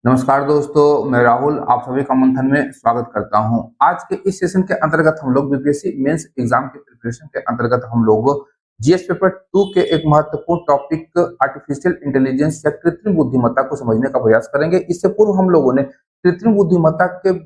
नमस्कार दोस्तों, मैं राहुल आप सभी का मंथन में स्वागत करता हूं। आज के इस सेशन के अंतर्गत हम लोग बीपीएससी मेंस एग्जाम के प्रिपरेशन के अंतर्गत हम लोग जीएस पेपर 2 के एक महत्वपूर्ण टॉपिक आर्टिफिशियल इंटेलिजेंस या कृत्रिम बुद्धिमत्ता को समझने का प्रयास करेंगे। इससे पूर्व हम लोगों ने कृत्रिम बुद्धिमत्ता के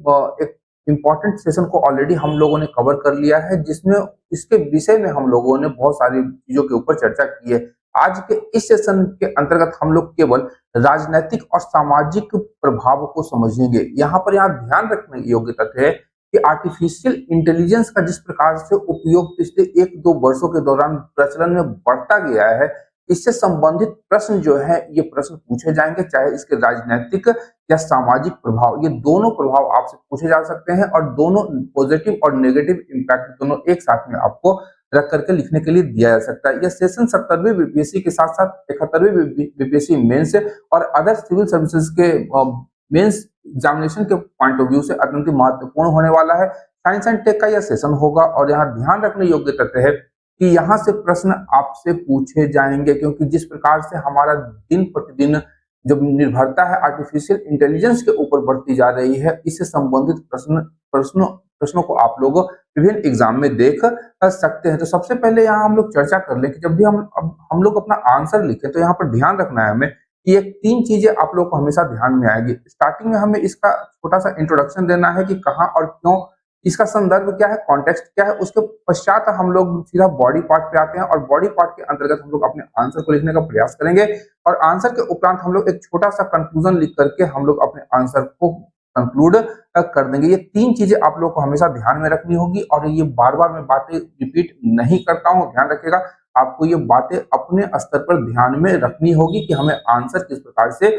एक इम्पोर्टेंट सेशन को ऑलरेडी हम लोगों ने कवर कर लिया है, जिसमें इसके विषय में हम लोगों ने बहुत सारी चीजों के ऊपर चर्चा की है। आज के इस सेशन के अंतर्गत हम लोग केवल राजनैतिक और सामाजिक प्रभाव को समझेंगे। यहाँ ध्यान रखने योग्य तथ्य है कि आर्टिफिशियल इंटेलिजेंस का जिस प्रकार से उपयोग पिछले 1-2 वर्षों के दौरान प्रचलन में बढ़ता गया है, इससे संबंधित प्रश्न जो है ये प्रश्न पूछे जाएंगे, चाहे इसके राजनैतिक या सामाजिक प्रभाव, ये दोनों प्रभाव आपसे पूछे जा सकते हैं और दोनों पॉजिटिव और नेगेटिव इम्पैक्ट दोनों एक साथ में आपको रख करके लिखने के लिए दिया जा सकता है। यह सेशन 70वीं बीपीएससी के साथ साथ 71वीं बीपीएससी मेंस और अदर सिविल सर्विसेज के मेंस एग्जामिनेशन के पॉइंट ऑफ व्यू से अत्यंत महत्वपूर्ण होने वाला है। साइंस एंड टेक का यह सेशन होगा और यहाँ ध्यान रखने योग्य तथ्य है कि यहाँ से प्रश्न आपसे पूछे जाएंगे, क्योंकि जिस प्रकार से हमारा दिन प्रतिदिन जब निर्भरता है आर्टिफिशियल इंटेलिजेंस के ऊपर बढ़ती जा रही है, इससे संबंधित प्रश्नों प्रश्नों को आप लोग विभिन्न एग्जाम में देख सकते हैं। तो सबसे पहले यहाँ हम लोग चर्चा कर लें कि जब भी हम लोग अपना आंसर लिखें तो यहाँ पर ध्यान रखना है हमें कि ये 3 चीजें आप लोग को हमेशा ध्यान में आएगी। स्टार्टिंग में हमें इसका छोटा सा इंट्रोडक्शन देना है कि कहाँ और क्यों, इसका संदर्भ क्या है, कॉन्टेक्स्ट क्या है। उसके पश्चात हम लोग सीधा बॉडी पार्ट पे आते हैं और बॉडी पार्ट के अंतर्गत हम लोग अपने आंसर को लिखने का प्रयास करेंगे और आंसर के उपरांत हम लोग एक छोटा सा कंक्लूजन लिख करके हम लोग अपने आंसर को कंक्लूड कर देंगे। ये 3 चीजें आप लोग को हमेशा ध्यान में रखनी होगी और ये बार-बार मैं बातें रिपीट नहीं करता हूँ, ध्यान रखिएगा। आपको ये बातें अपने स्तर पर ध्यान में रखनी होगी कि हमें आंसर किस प्रकार से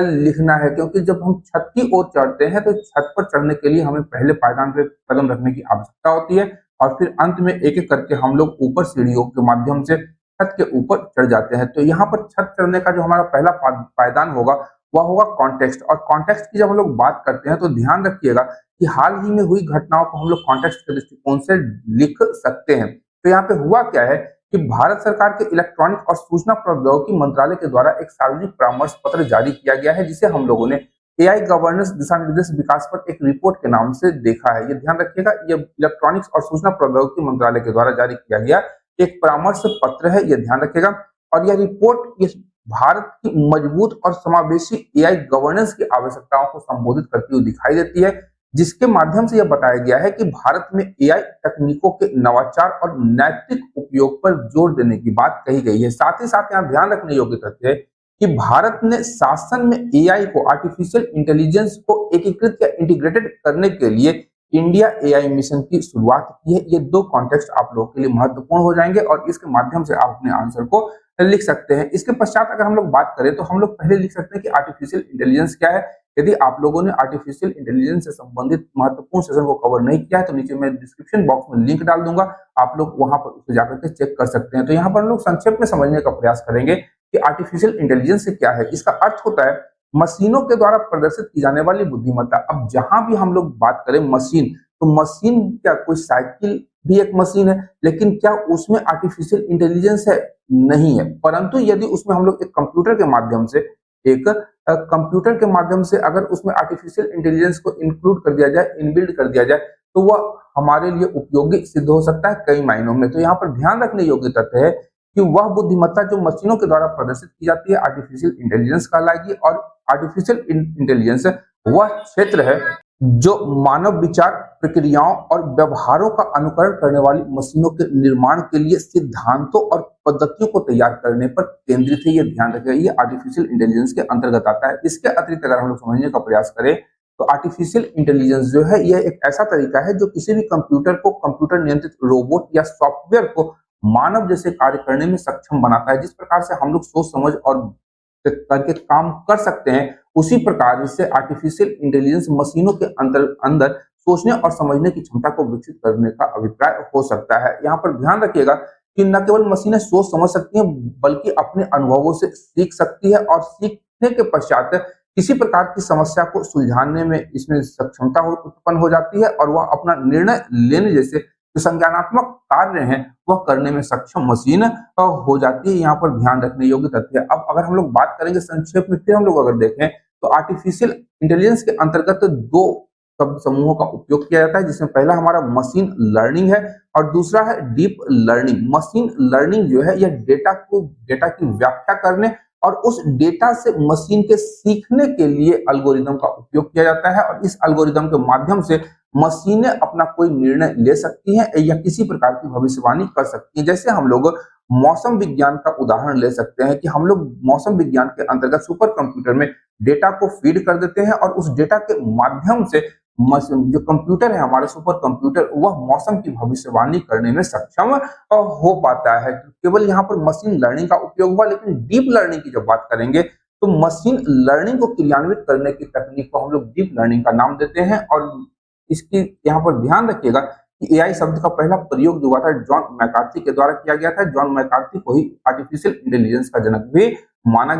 लिखना है, क्योंकि जब हम छत की ओर चढ़ते हैं तो छत पर चढ़ने के लिए हमें पहले पायदान पे कदम रखने की आवश्यकता होती है और फिर अंत में एक-एक करके हम लोग ऊपर सीढ़ियों के माध्यम से छत के ऊपर चढ़ जाते हैं। तो यहाँ पर छत चढ़ने का जो हमारा पहला पायदान होगा वह होगा कॉन्टेक्स्ट। और कॉन्टेक्स्ट की जब हम लोग बात करते हैं तो ध्यान रखिएगा कि हाल ही में हुई घटनाओं को हम लोग कॉन्टेक्स्ट के दृष्टिकोण से लिख सकते हैं। तो यहाँ पे हुआ क्या है कि भारत सरकार के इलेक्ट्रॉनिक और सूचना प्रौद्योगिकी मंत्रालय के द्वारा एक सार्वजनिक परामर्श पत्र जारी किया गया है, जिसे हम लोगों ने एआई गवर्नेंस दिशा निर्देश विकास पर एक रिपोर्ट के नाम से देखा है। ये ध्यान रखिएगा, ये इलेक्ट्रॉनिक्स और सूचना प्रौद्योगिकी मंत्रालय के द्वारा जारी किया गया एक परामर्श पत्र है, ये ध्यान रखिएगा। और यह रिपोर्ट इस भारत की मजबूत और समावेशी एआई गवर्नेंस की आवश्यकताओं को संबोधित करती हुई दिखाई देती है, जिसके माध्यम से यह बताया गया है कि भारत में एआई तकनीकों के नवाचार और नैतिक उपयोग पर जोर देने की बात कही गई है। साथ ही साथ यहाँ ध्यान रखने योग्य तथ्य है कि भारत ने शासन में एआई को, आर्टिफिशियल इंटेलिजेंस को एकीकृत या इंटीग्रेटेड करने के लिए इंडिया एआई मिशन की शुरुआत की है। ये 2 कॉन्टेक्स्ट आप लोगों के लिए महत्वपूर्ण हो जाएंगे और इसके माध्यम से आप अपने आंसर को लिख सकते हैं। इसके पश्चात अगर हम लोग बात करें तो हम लोग पहले लिख सकते हैं कि आर्टिफिशियल इंटेलिजेंस क्या है। यदि आप लोगों ने आर्टिफिशियल इंटेलिजेंस से संबंधित महत्वपूर्ण सेशन को कवर नहीं किया है तो नीचे मैं डिस्क्रिप्शन बॉक्स में लिंक डाल दूंगा, आप लोग वहां पर उसे जाकर के चेक कर सकते हैं। तो यहाँ पर हम लोग संक्षेप में समझने का प्रयास करेंगे कि आर्टिफिशियल इंटेलिजेंस क्या है। इसका अर्थ होता है मशीनों के द्वारा प्रदर्शित की जाने वाली बुद्धिमत्ता। अब जहां भी हम लोग बात करें मशीन, तो मशीन क्या कोई साइकिल भी एक मशीन है, लेकिन क्या उसमें आर्टिफिशियल इंटेलिजेंस है? नहीं है। परंतु यदि उसमें हम लोग एक कंप्यूटर के माध्यम से अगर उसमें आर्टिफिशियल इंटेलिजेंस को इंक्लूड कर दिया जाए, इनबिल्ड कर दिया जाए, तो वह हमारे लिए उपयोगी सिद्ध हो सकता है कई मायनों में। तो यहाँ पर ध्यान रखने योग्य तथ्य है कि वह बुद्धिमत्ता जो मशीनों के द्वारा प्रदर्शित की जाती है आर्टिफिशियल इंटेलिजेंस कहलाएगी। और आर्टिफिशियल इंटेलिजेंस वह क्षेत्र है जो मानव विचार, प्रक्रियाओं और व्यवहारों का अनुकरण करने वाली मशीनों के निर्माण के लिए सिद्धांतों और पद्धतियों को तैयार करने पर केंद्रित है। ये ध्यान रखिएगा, ये आर्टिफिशियल इंटेलिजेंस के अंतर्गत आता है। इसके अतिरिक्त अगर हम लोग समझने का प्रयास करें तो आर्टिफिशियल इंटेलिजेंस जो है यह एक ऐसा तरीका है जो किसी भी कंप्यूटर को, कंप्यूटर नियंत्रित रोबोट या सॉफ्टवेयर को मानव जैसे कार्य करने में सक्षम बनाता है। जिस प्रकार से हम लोग सोच समझ और करके काम कर सकते हैं, उसी प्रकार से आर्टिफिशियल इंटेलिजेंस मशीनों के अंदर सोचने और समझने की क्षमता को विकसित करने का अभिप्राय हो सकता है। यहाँ पर ध्यान रखिएगा कि न केवल मशीनें सोच समझ सकती हैं, बल्कि अपने अनुभवों से सीख सकती है और सीखने के पश्चात किसी प्रकार की समस्या को सुलझाने में इसमें सक्षमता उत्पन्न हो जाती है और वह अपना निर्णय लेने जैसे जो संज्ञानात्मक कार्य हैं वह करने में सक्षम मशीन हो जाती है। यहाँ पर ध्यान रखने योग्य तथ्य है। अब अगर हम लोग बात करेंगे संक्षेप में, फिर हम लोग अगर देखें तो आर्टिफिशियल इंटेलिजेंस के अंतर्गत दो शब्द समूहों का उपयोग किया जाता है, जिसमें पहला हमारा मशीन लर्निंग है और दूसरा है डीप लर्निंग। मशीन लर्निंग जो है यह डेटा की व्याख्या करने और उस डेटा से मशीन के सीखने के लिए एल्गोरिदम का उपयोग किया जाता है और इस एल्गोरिदम के माध्यम से मशीनें अपना कोई निर्णय ले सकती हैं या किसी प्रकार की भविष्यवाणी कर सकती हैं। जैसे हम लोग मौसम विज्ञान का उदाहरण ले सकते हैं कि हम लोग मौसम विज्ञान के अंतर्गत सुपर कंप्यूटर में डेटा को फीड कर देते हैं और उस डेटा के माध्यम से जो कंप्यूटर है हमारा सुपर कंप्यूटर वह मौसम की भविष्यवाणी करने में सक्षम हो पाता है। केवल यहाँ पर मशीन लर्निंग का उपयोग हुआ, लेकिन डीप लर्निंग की जब बात करेंगे तो मशीन लर्निंग को क्रियान्वित करने की तकनीक को हम लोग डीप लर्निंग का नाम देते हैं। और इसकी यहाँ पर ध्यान रखिएगा कि एआई शब्द का पहला प्रयोग जो हुआ था जॉन मैकार्थी के द्वारा किया गया था। जॉन मैकार्थी को ही आर्टिफिशियल इंटेलिजेंस का जनक भी माना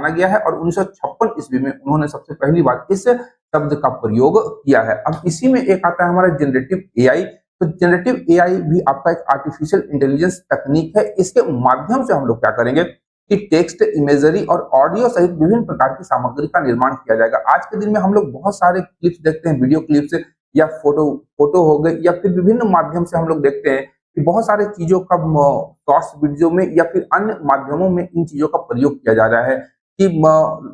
गया है और 1956 ईस्वी में उन्होंने सबसे पहली बार इस शब्द का प्रयोग किया है। अब इसी में एक आता है हमारा जनरेटिव एआई। तो जनरेटिव एआई भी आपका एक आर्टिफिशियल इंटेलिजेंस तकनीक है। इसके माध्यम से हम लोग क्या करेंगे कि टेक्स्ट, इमेजरी और ऑडियो सहित विभिन्न प्रकार की सामग्री का निर्माण किया जाएगा। आज के दिन में हम लोग बहुत सारे क्लिप्स देखते हैं, वीडियो क्लिप्स या फोटो हो गए या फिर विभिन्न माध्यम से हम लोग देखते हैं कि बहुत सारे चीजों का शॉर्ट्स वीडियो में या फिर अन्य माध्यमों में इन चीजों का प्रयोग किया जा रहा है कि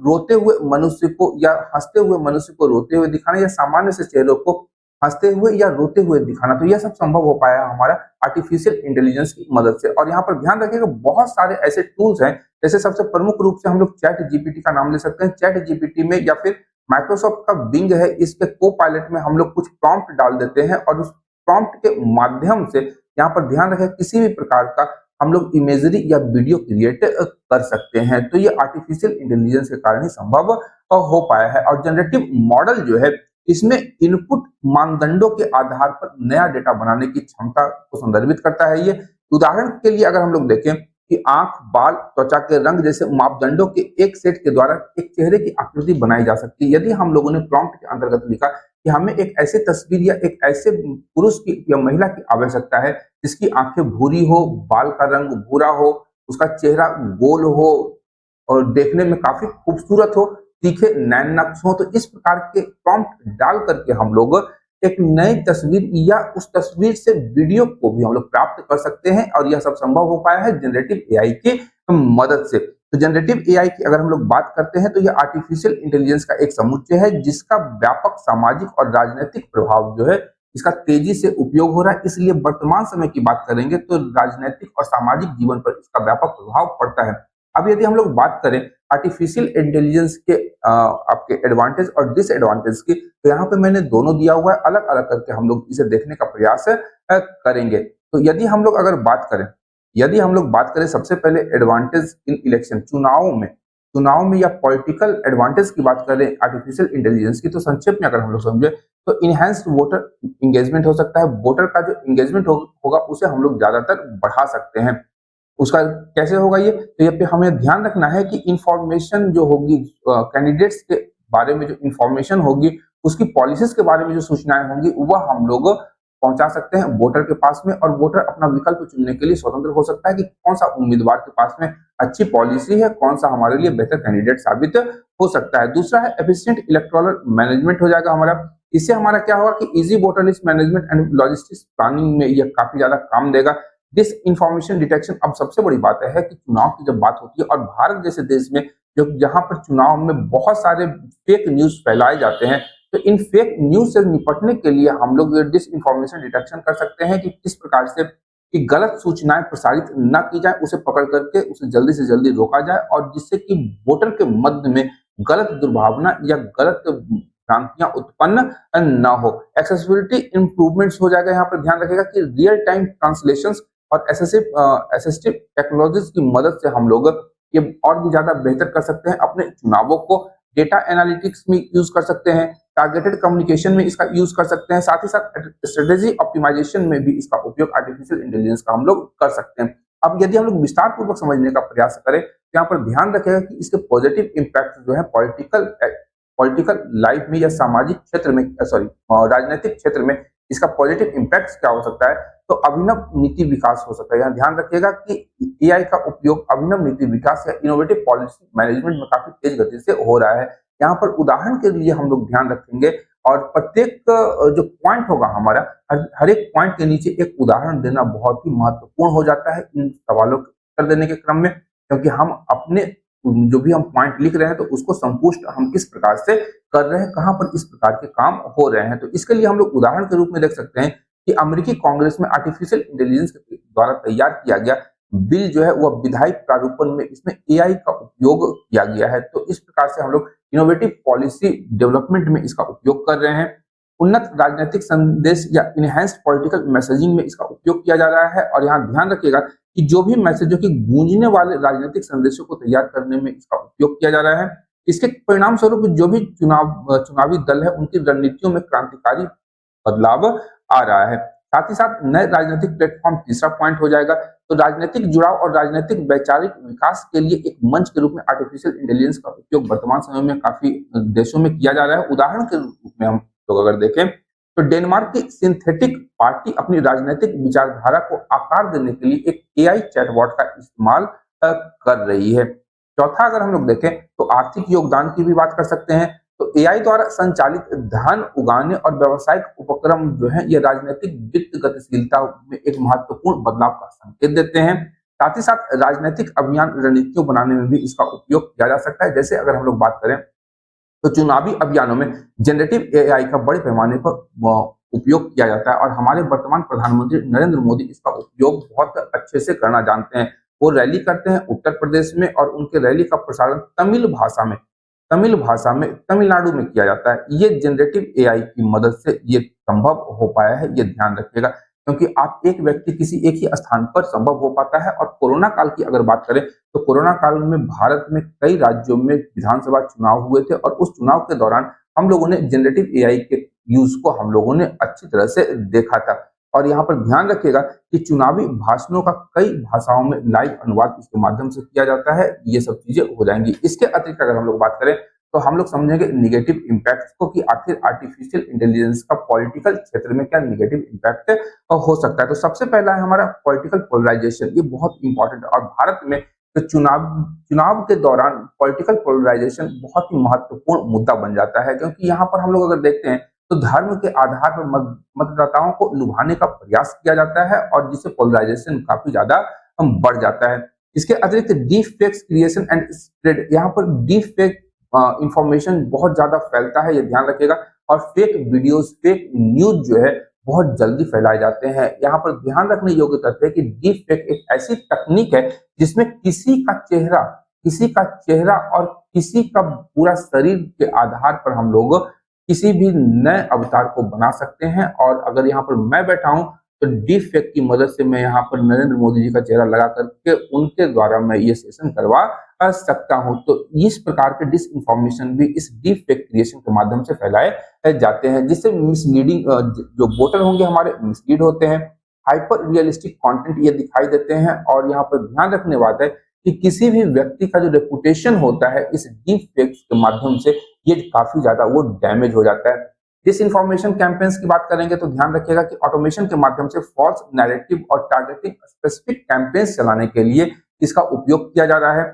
रोते हुए मनुष्य को या हंसते हुए मनुष्य को रोते हुए दिखाना या सामान्य से चेहरों को हंसते हुए या रोते हुए दिखाना। तो यह सब संभव हो पाया हमारा आर्टिफिशियल इंटेलिजेंस की मदद से। और यहाँ पर ध्यान रखिएगा बहुत सारे ऐसे टूल्स हैं, जैसे सबसे प्रमुख रूप से हम लोग चैट जीपीटी का नाम ले सकते हैं। चैट जीपीटी में या फिर माइक्रोसॉफ्ट का बिंग है, इसके को पायलट में हम लोग कुछ प्रॉम्प्ट डाल देते हैं और उस प्रॉम्प्ट के माध्यम से यहाँ पर ध्यान रखें किसी भी प्रकार का हम लोग इमेजरी या वीडियो क्रिएट कर सकते हैं। तो ये आर्टिफिशियल इंटेलिजेंस के कारण ही संभव हो पाया है। और जनरेटिव मॉडल जो है इसमें इनपुट मानदंडों के आधार पर नया डेटा बनाने की क्षमता को संदर्भित करता है। ये उदाहरण के लिए अगर हम लोग देखें कि आंख, बाल, त्वचा के रंग जैसे मापदंडों के एक सेट के द्वारा एक चेहरे की आकृति बनाई जा सकती है। यदि हम लोगों ने प्रॉम्प्ट के अंतर्गत लिखा कि हमें एक ऐसी तस्वीर या एक ऐसे पुरुष की या महिला की आवश्यकता है जिसकी आंखें भूरी हो, बाल का रंग भूरा हो, उसका चेहरा गोल हो और देखने में काफी खूबसूरत हो, तीखे नैन नक्श हो, तो इस प्रकार के प्रॉम्प्ट डाल करके हम लोग एक नई तस्वीर या उस तस्वीर से वीडियो को भी हम लोग प्राप्त कर सकते हैं। और यह सब संभव हो पाया है जनरेटिव एआई की मदद से। तो जनरेटिव एआई की अगर हम लोग बात करते हैं तो यह आर्टिफिशियल इंटेलिजेंस का एक समुच्चय है जिसका व्यापक सामाजिक और राजनीतिक प्रभाव जो है इसका तेजी से उपयोग हो रहा है। इसलिए वर्तमान समय की बात करेंगे तो राजनीतिक और सामाजिक जीवन पर इसका व्यापक प्रभाव पड़ता है। अब यदि हम लोग बात करें आर्टिफिशियल इंटेलिजेंस के आपके एडवांटेज और डिसएडवांटेज की, तो यहाँ पे मैंने दोनों दिया हुआ है, अलग अलग करके हम लोग इसे देखने का प्रयास करेंगे। तो यदि हम लोग बात करें सबसे पहले एडवांटेज इन इलेक्शन, चुनाव में या पॉलिटिकल एडवांटेज की बात करें आर्टिफिशियल इंटेलिजेंस की, तो संक्षेप में अगर हम लोग समझे तो इनहेंस्ड वोटर इंगेजमेंट हो सकता है। वोटर का जो इंगेजमेंट होगा उसे हम लोग ज्यादातर बढ़ा सकते हैं। उसका कैसे होगा ये, तो ये पे हमें ध्यान रखना है कि इंफॉर्मेशन जो होगी कैंडिडेट्स के बारे में, जो इंफॉर्मेशन होगी उसकी पॉलिसीज के बारे में जो सूचनाएं होंगी वह हम लोग पहुंचा सकते हैं वोटर के पास में। और वोटर अपना विकल्प चुनने के लिए स्वतंत्र हो सकता है कि कौन सा उम्मीदवार के पास में अच्छी पॉलिसी है, कौन सा हमारे लिए बेहतर कैंडिडेट साबित हो सकता है। दूसरा है एफिशिएंट इलेक्टोरल मैनेजमेंट हो जाएगा हमारा। इससे हमारा क्या होगा कि easy voter list management and logistics planning में यह काफी ज्यादा काम देगा। डिस इंफॉर्मेशन डिटेक्शन, अब सबसे बड़ी बात है कि चुनाव की जब बात होती है और भारत जैसे देश में जहां पर चुनाव में बहुत सारे फेक न्यूज फैलाए जाते हैं, तो इन फेक न्यूज से निपटने के लिए हम लोग डिस इंफॉर्मेशन डिटेक्शन कर सकते हैं कि किस प्रकार से कि गलत सूचनाएं प्रसारित न की जाए, उसे पकड़ करके उसे जल्दी से जल्दी रोका जाए और जिससे कि वोटर के मध्य में गलत दुर्भावना या गलत भ्रांतियां उत्पन्न न हो। एक्सेसिबिलिटी इंप्रूवमेंट्स हो जाएगा। यहाँ पर ध्यान रखेगा कि रियल टाइम ट्रांसलेशंस और असिस्टिव टेक्नोलॉजीज की मदद से हम लोग ये और भी ज्यादा बेहतर कर सकते हैं अपने चुनावों को। डेटा एनालिटिक्स में यूज कर सकते हैं, टारगेटेड कम्युनिकेशन में इसका यूज कर सकते हैं, साथ ही साथ स्ट्रेटेजी ऑप्टिमाइजेशन में भी इसका उपयोग आर्टिफिशियल इंटेलिजेंस का हम लोग कर सकते हैं। अब यदि हम लोग विस्तार पूर्वक समझने का प्रयास करें तो यहाँ पर ध्यान रखेगा कि इसके पॉजिटिव इम्पैक्ट जो है पॉलिटिकल लाइफ में या सामाजिक क्षेत्र में, राजनीतिक क्षेत्र में इसका पॉजिटिव इम्पैक्ट क्या हो सकता है, तो अभिनव नीति विकास हो सकता है। यहाँ ध्यान रखिएगा कि एआई का उपयोग अभिनव नीति विकास या इनोवेटिव पॉलिसी मैनेजमेंट में काफी तेज गति से हो रहा है। यहाँ पर उदाहरण के लिए हम लोग ध्यान रखेंगे और प्रत्येक जो पॉइंट होगा हमारा, हर एक पॉइंट के नीचे एक उदाहरण देना बहुत ही महत्वपूर्ण हो जाता है इन सवालों के उत्तर देने के क्रम में, क्योंकि हम अपने जो भी हम पॉइंट लिख रहे हैं तो उसको संपुष्ट हम किस प्रकार से कर रहे हैं, कहाँ पर इस प्रकार के काम हो रहे हैं। तो इसके लिए हम लोग उदाहरण के रूप में देख सकते हैं कि अमेरिकी कांग्रेस में आर्टिफिशियल इंटेलिजेंस के द्वारा तैयार किया गया बिल जो है वह विधायी प्रारूपण में इसमें एआई का उपयोग किया गया है। तो इस प्रकार से हम लोग इनोवेटिव पॉलिसी डेवलपमेंट में इसका उपयोग कर रहे हैं। उन्नत राजनीतिक संदेश या इनहैंस्ड पॉलिटिकल मैसेजिंग में इसका उपयोग किया जा रहा है। और यहाँ ध्यान रखिएगा कि जो भी मैसेजों की गूंजने वाले राजनीतिक संदेशों को तैयार करने में इसका उपयोग किया जा रहा है। इसके परिणाम स्वरूप जो भी चुनावी दल है उनकी रणनीतियों में क्रांतिकारी बदलाव आ रहा है। साथ ही साथ नए राजनीतिक प्लेटफॉर्म तीसरा पॉइंट हो जाएगा। तो राजनीतिक जुड़ाव और राजनीतिक वैचारिक विकास के लिए एक मंच के रूप में आर्टिफिशियल इंटेलिजेंस का उपयोग वर्तमान समय में काफी देशों में किया जा रहा है। उदाहरण के रूप में हम लोग अगर देखें तो डेनमार्क की सिंथेटिक पार्टी अपनी राजनीतिक विचारधारा को आकार देने के लिए एक एआई चैटबॉट का इस्तेमाल कर रही है। चौथा अगर हम लोग देखें तो आर्थिक योगदान की भी बात कर सकते हैं। तो एआई द्वारा संचालित धन उगाने और व्यवसायिक उपक्रम जो है ये राजनीतिक वित्त गतिशीलता में एक महत्वपूर्ण बदलाव का संकेत देते हैं। साथ ही साथ राजनीतिक अभियान रणनीतियों बनाने में भी इसका उपयोग किया जा सकता है। जैसे अगर हम लोग बात करें तो चुनावी अभियानों में जनरेटिव एआई का बड़े पैमाने पर उपयोग किया जाता है और हमारे वर्तमान प्रधानमंत्री नरेंद्र मोदी इसका उपयोग बहुत अच्छे से करना जानते हैं। वो रैली करते हैं उत्तर प्रदेश में और उनके रैली का प्रसारण तमिल भाषा में तमिलनाडु में किया जाता है। ये जनरेटिव एआई की मदद से ये संभव हो पाया है, ये ध्यान रखिएगा, क्योंकि आप एक व्यक्ति किसी एक ही स्थान पर संभव हो पाता है। और कोरोना काल की अगर बात करें तो कोरोना काल में भारत में कई राज्यों में विधानसभा चुनाव हुए थे और उस चुनाव के दौरान हम लोगों ने जनरेटिव एआई के यूज को हम लोगों ने अच्छी तरह से देखा था। और यहाँ पर ध्यान रखिएगा कि चुनावी भाषणों का कई भाषाओं में लाइव अनुवाद इसके माध्यम से किया जाता है। ये सब चीजें हो जाएंगी। इसके अतिरिक्त अगर हम लोग बात करें तो हम लोग समझेंगे निगेटिव इम्पैक्ट को, कि आखिर आर्टिफिशियल इंटेलिजेंस का पॉलिटिकल क्षेत्र में क्या निगेटिव इम्पैक्ट हो सकता है। तो सबसे पहला है हमारा पॉलिटिकल पोलराइजेशन। ये बहुत इंपॉर्टेंट है और भारत में तो चुनाव के दौरान पॉलिटिकल पोलराइजेशन बहुत ही महत्वपूर्ण मुद्दा बन जाता है, क्योंकि यहाँ पर हम लोग अगर देखते हैं तो धर्म के आधार पर मतदाताओं को लुभाने का प्रयास किया जाता है और जिससे पोलराइजेशन काफी ज्यादा बढ़ जाता है। इसके अतिरिक्त deep fakes creation and spread, यहाँ पर डीप फेक इंफॉर्मेशन बहुत ज्यादा फैलता है, ये ध्यान रखिएगा। और फेक वीडियोस, फेक न्यूज जो है बहुत जल्दी फैलाए जाते हैं। यहाँ पर ध्यान रखने योग्य तथ्य है कि डीप फेक एक ऐसी तकनीक है जिसमें किसी का चेहरा और किसी का पूरा शरीर के आधार पर हम लोग किसी भी नए अवतार को बना सकते हैं। और अगर यहाँ पर मैं बैठा हूं तो डीप फेक की मदद से मैं यहाँ पर नरेंद्र मोदी जी का चेहरा लगा करके उनके द्वारा मैं ये सेशन करवा सकता हूं। तो इस प्रकार के डिस इंफॉर्मेशन भी इस डीप फेक क्रिएशन के माध्यम से फैलाए जाते हैं, जिससे मिसलीडिंग जो वोटर होंगे हमारे मिसलीड होते हैं। हाइपर रियलिस्टिक कंटेंट ये दिखाई देते हैं। और यहाँ पर ध्यान रखने बात है कि किसी भी व्यक्ति का जो रेपुटेशन होता है इस डीप फेक्स के माध्यम से ये काफी ज्यादा वो डैमेज हो जाता है। डिस इन्फॉर्मेशन कैंपेन्स की बात करेंगे तो ध्यान रखिएगा कि ऑटोमेशन के माध्यम से फॉल्स नैरेटिव और टारगेटिंग स्पेसिफिक कैंपेन्स चलाने के लिए इसका उपयोग किया जा रहा है।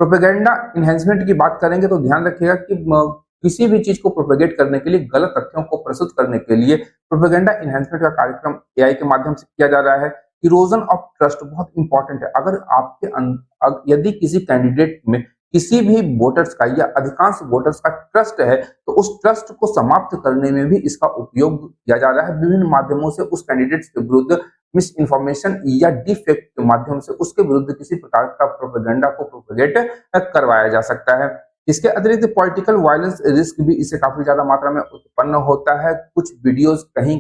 प्रोपेगेंडा इन्हेंसमेंट की बात करेंगे तो ध्यान रखिएगा कि किसी भी चीज को प्रोपेगेट करने के लिए, गलत तथ्यों को प्रस्तुत करने के लिए प्रोपेगेंडा इन्हेंसमेंट का कार्यक्रम एआई के माध्यम से किया जा रहा है। इरोजन ऑफ ट्रस्ट बहुत इंपॉर्टेंट है। अगर आपके यदि किसी कैंडिडेट में किसी भी वोटर्स का या अधिकांश वोटर्स का ट्रस्ट है तो उस ट्रस्ट को समाप्त करने में भी इसका उपयोग किया जा रहा है। विभिन्न माध्यमों से उस कैंडिडेट के विरुद्ध मिस इन्फॉर्मेशन या डिफेक्ट के माध्यम से उसके विरुद्ध किसी प्रकार का प्रोपेगेंडा को प्रोपेगेट करवाया जा सकता है। इसके अतिरिक्त पॉलिटिकल वायलेंस रिस्क भी इससे काफी ज्यादा मात्रा में उत्पन्न होता है। कुछ वीडियो कहीं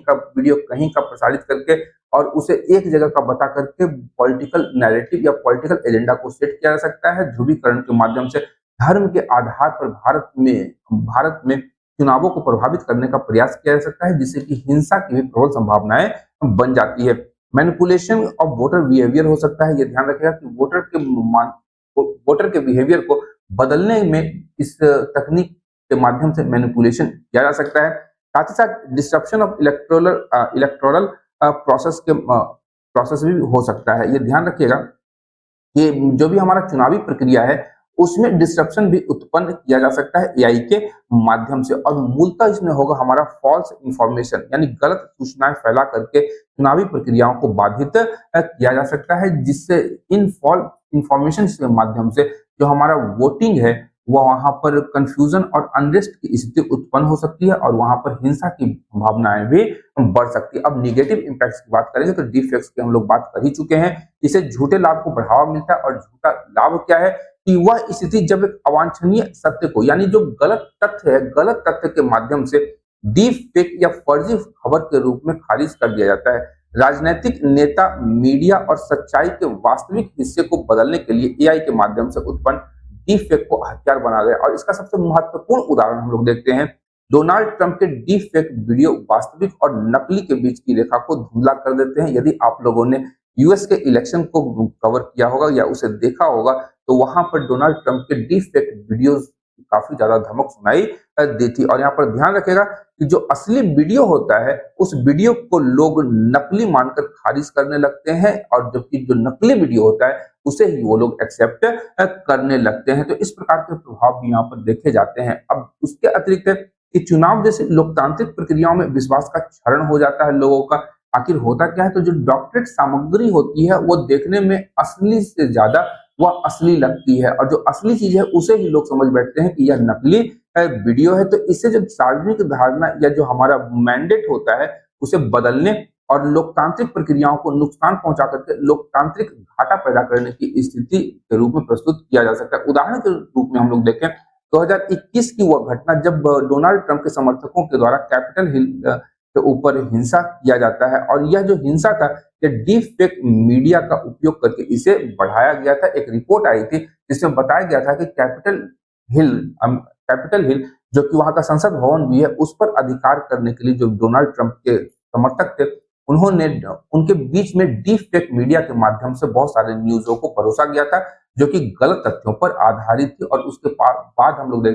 का प्रसारित करके और उसे एक जगह का बता करके पॉलिटिकल नैरेटिव या पॉलिटिकल एजेंडा को सेट किया जा सकता है। ध्रुवीकरण के माध्यम से धर्म के आधार पर भारत में चुनावों को प्रभावित करने का प्रयास किया जा सकता है, जिससे कि हिंसा की भी प्रबल संभावनाएं बन जाती है। मैनिपुलेशन ऑफ वोटर बिहेवियर हो सकता है। ये ध्यान रखिएगा कि वोटर के बिहेवियर को बदलने में इस तकनीक के माध्यम से मैनिपुलेशन किया जा सकता है। साथ ही साथ डिस्ट्रप्शन ऑफ इलेक्टोरल प्रोसेस भी हो सकता है। ये ध्यान रखिएगा कि जो भी हमारा चुनावी प्रक्रिया है उसमें डिस्ट्रप्शन भी उत्पन्न किया जा सकता है एआई के माध्यम से। और मूलतः इसमें होगा हमारा फॉल्स इंफॉर्मेशन, यानी गलत सूचनाएं फैला करके चुनावी प्रक्रियाओं को बाधित किया जा सकता है, जिससे इन फॉल्स इंफॉर्मेशन के माध्यम से जो हमारा वोटिंग है वो वहां पर कंफ्यूजन और अनरेस्ट की स्थिति उत्पन्न हो सकती है और वहां पर हिंसा की भावनाएं भी बढ़ सकती है। अब निगेटिव इम्पैक्ट्स की बात करेंगे तो डीप फेक्स की हम लोग बात कर ही चुके हैं। इसे झूठे लाभ को बढ़ावा मिलता है, और झूठा लाभ क्या है कि वह स्थिति जब एक अवांछनीय सत्य को, यानी जो गलत तथ्य है, गलत तथ्य के माध्यम से डीप फेक या फर्जी खबर के रूप में खारिज कर दिया जाता है। राजनीतिक नेता, मीडिया और सच्चाई के वास्तविक हिस्से को बदलने के लिए एआई के माध्यम से उत्पन्न डीप फेक को हथियार बना गए। और इसका सबसे महत्वपूर्ण उदाहरण हम लोग देखते हैं, डोनाल्ड ट्रंप के डीप फेक वीडियो वास्तविक और नकली के बीच की रेखा को धुंधला कर देते हैं। यदि आप लोगों ने यूएस के इलेक्शन को कवर किया होगा या उसे देखा होगा, तो वहां पर डोनाल्ड ट्रंप के डीप फेक वीडियोस काफी ज्यादा धमक सुनाई दी थी। और यहाँ पर ध्यान रखेगा कि जो असली वीडियो होता है उस वीडियो को लोग नकली मानकर खारिज करने लगते हैं, और जबकि जो नकली वीडियो होता है उसे ही वो लोग एक्सेप्ट करने लगते हैं। तो इस प्रकार के प्रभाव भी यहाँ पर देखे जाते हैं। अब उसके अतिरिक्त कि चुनाव जैसे लोकतांत्रिक प्रक्रियाओं में विश्वास का क्षरण हो जाता है लोगों का। आखिर होता क्या है, तो जो डॉक्टरेट सामग्री होती है वो देखने में असली से ज्यादा वह असली लगती है, और जो असली चीज है उसे ही लोग समझ बैठते हैं कि यह नकली वीडियो है। तो इससे जो सार्वजनिक धारणा या जो हमारा मैंडेट होता है उसे बदलने और लोकतांत्रिक प्रक्रियाओं को नुकसान पहुंचा करके लोकतांत्रिक घाटा पैदा करने की स्थिति के रूप में प्रस्तुत किया जा सकता है। उदाहरण के रूप में हम लोग देखें 2021 की वह घटना जब डोनाल्ड ट्रंप के समर्थकों के द्वारा कैपिटल हिल के ऊपर हिंसा किया जाता है, और यह जो हिंसा था ये डीप फेक मीडिया का उपयोग करके इसे बढ़ाया गया था। एक रिपोर्ट आई थी जिसमें बताया गया था कि कैपिटल हिल जो कि वहां का संसद भवन भी है, उस पर अधिकार करने के लिए जो डोनाल्ड ट्रंप के समर्थक थे उन्होंने उनके बीच में डीप फेक मीडिया के माध्यम से बहुत सारे न्यूज़ों को परोसा गया था जो कि गलत तथ्यों पर आधारित थी। और उसके बाद हम लोग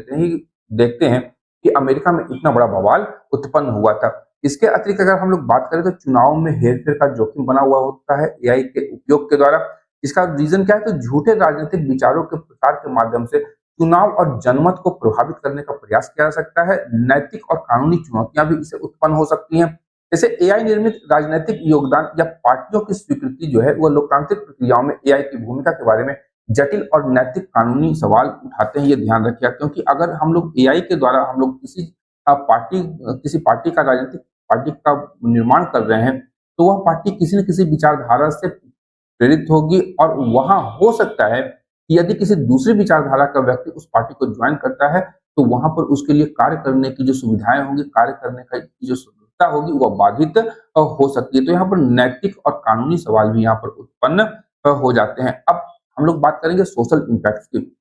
देखते हैं कि अमेरिका में इतना बड़ा बवाल उत्पन्न हुआ था। इसके अतिरिक्त अगर हम लोग बात करें तो चुनाव में हेरफेर का जोखिम बना हुआ होता है एआई के उपयोग के द्वारा। इसका रीजन क्या है, तो झूठे राजनीतिक विचारों के प्रसार के माध्यम से चुनाव और जनमत को प्रभावित करने का प्रयास किया जा सकता है। नैतिक और कानूनी चुनौतियां भी इससे उत्पन्न हो सकती हैं। जैसे एआई निर्मित राजनीतिक योगदान या पार्टियों की स्वीकृति जो है वो लोकतांत्रिक प्रक्रियाओं में एआई की भूमिका के बारे में जटिल और नैतिक कानूनी सवाल उठाते हैं। ये ध्यान रखिएगा, क्योंकि अगर हम लोग एआई के द्वारा हम लोग किसी पार्टी का राजनीतिक पार्टी का निर्माण कर रहे हैं, तो वह पार्टी किसी न किसी विचारधारा से प्रेरित होगी, और वहां हो सकता है कि यदि किसी दूसरी विचारधारा का व्यक्ति उस पार्टी को ज्वाइन करता है तो वहां पर उसके लिए कार्य करने की जो सुविधाएं होंगी, कार्य करने की जो सुविधा होगी वह बाधित हो सकती है। तो यहाँ पर नैतिक और कानूनी सवाल भी यहाँ पर उत्पन्न हो जाते हैं। अब हम लोग बात करेंगे सोशल इम्पैक्ट की।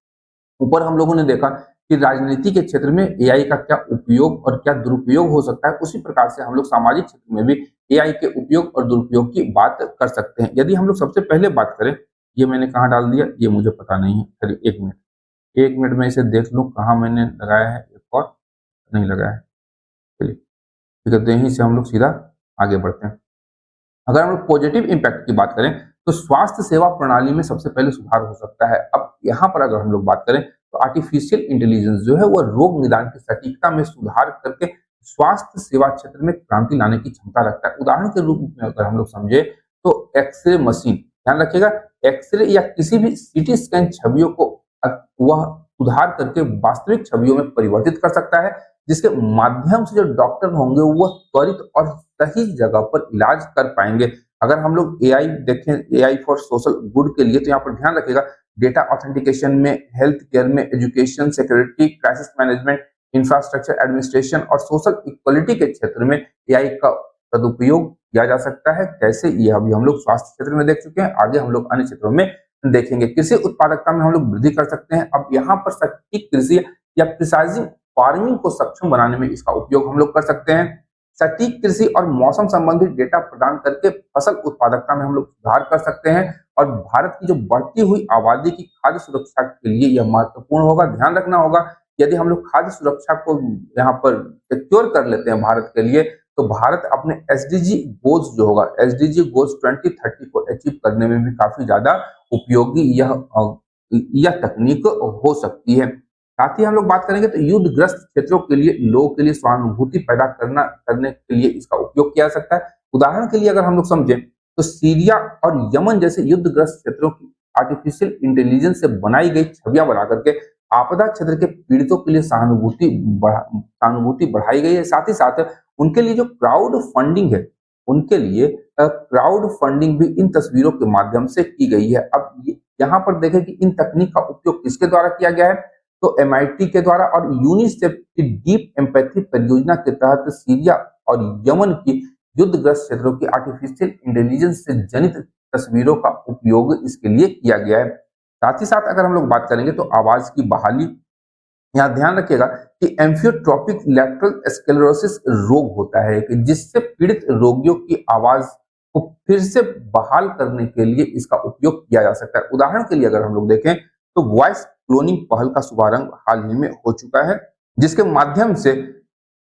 ऊपर हम लोगों ने देखा कि राजनीति के क्षेत्र में एआई का क्या उपयोग और क्या दुरुपयोग हो सकता है, उसी प्रकार से हम लोग सामाजिक क्षेत्र में भी एआई के उपयोग और दुरुपयोग की बात कर सकते हैं। यदि हम लोग सबसे पहले बात करें, ये मैंने कहाँ डाल दिया ये मुझे पता नहीं है, चलिए एक मिनट में इसे देख लूँ कहाँ मैंने लगाया है, एक और नहीं लगाया है। चलिए ठीक है, तो यहीं से हम लोग सीधा आगे बढ़ते हैं। अगर हम लोग पॉजिटिव इम्पैक्ट की बात करें तो स्वास्थ्य सेवा प्रणाली में सबसे पहले सुधार हो सकता है। अब यहाँ पर अगर हम लोग बात करें तो आर्टिफिशियल इंटेलिजेंस जो है वो रोग निदान की सटीकता में सुधार करके स्वास्थ्य सेवा क्षेत्र में क्रांति लाने की क्षमता रखता है। उदाहरण के रूप में अगर हम लोग समझे तो एक्सरे मशीन, ध्यान रखिएगा, एक्सरे या किसी भी सीटी स्कैन छवियों को वह सुधार करके वास्तविक छवियों में परिवर्तित कर सकता है, जिसके माध्यम से जो डॉक्टर होंगे वो त्वरित और सही जगह पर इलाज कर पाएंगे। अगर हम लोग एआई देखें, एआई फॉर सोशल गुड के लिए, तो यहाँ पर ध्यान रखिएगा डेटा ऑथेंटिकेशन में, हेल्थ केयर में, education, security, crisis management, infrastructure administration और सोशल इक्वलिटी के क्षेत्र में एआई का सदुपयोग किया जा सकता है। कैसे, ये अभी हम लोग स्वास्थ्य क्षेत्र में देख चुके हैं, आगे हम लोग अन्य क्षेत्रों में देखेंगे। कृषि उत्पादकता में हम लोग वृद्धि कर सकते हैं। अब यहाँ पर सटीक कृषि या प्रिसाइजिंग फार्मिंग को सक्षम बनाने में इसका उपयोग हम लोग कर सकते हैं। सटीक कृषि और मौसम संबंधी डेटा प्रदान करके फसल उत्पादकता में हम लोग सुधार कर सकते हैं, और भारत की जो बढ़ती हुई आबादी की खाद्य सुरक्षा के लिए यह महत्वपूर्ण होगा। ध्यान रखना होगा, यदि हम लोग खाद्य सुरक्षा को यहाँ पर सिक्योर कर लेते हैं भारत के लिए, तो भारत अपने एसडीजी गोल्स जो होगा, एसडीजी गोल्स 2030 को अचीव करने में भी काफी ज्यादा उपयोगी यह यह तकनीक हो सकती है। साथ ही हम लोग बात करेंगे तो युद्धग्रस्त क्षेत्रों के लिए लोगों के लिए सहानुभूति पैदा करने के लिए इसका उपयोग किया जा सकता है। उदाहरण के लिए अगर हम लोग समझें तो सीरिया और यमन जैसे युद्धग्रस्त क्षेत्रों की आर्टिफिशियल इंटेलिजेंस से बनाई गई छवियां बना करके आपदा क्षेत्र के पीड़ितों के लिए सहानुभूति बढ़ाई गई है। साथ ही साथ उनके लिए जो क्राउड फंडिंग है, उनके लिए क्राउड फंडिंग भी इन तस्वीरों के माध्यम से की गई है। अब यहाँ पर देखें कि इन तकनीक का उपयोग किसके द्वारा किया गया है, तो एमआईटी के द्वारा और यूनिसेफ की डीप एम्पैथी परियोजना के तहत सीरिया और यमन की युद्धग्रस्त क्षेत्रों की आर्टिफिशियल इंटेलिजेंस से जनित तस्वीरों का उपयोग इसके लिए किया गया है। साथ ही साथ अगर हम लोग बात करेंगे तो आवाज की बहाली, यहाँ ध्यान रखिएगा कि एम्फियोट्रोपिक लैटरल स्क्लेरोसिस रोग होता है कि जिससे पीड़ित रोगियों की आवाज को फिर से बहाल करने के लिए इसका उपयोग किया जा सकता है। उदाहरण के लिए अगर हम लोग देखें तो वॉइस क्लोनिंग पहल का शुभारंभ हाल ही में हो चुका है, जिसके माध्यम से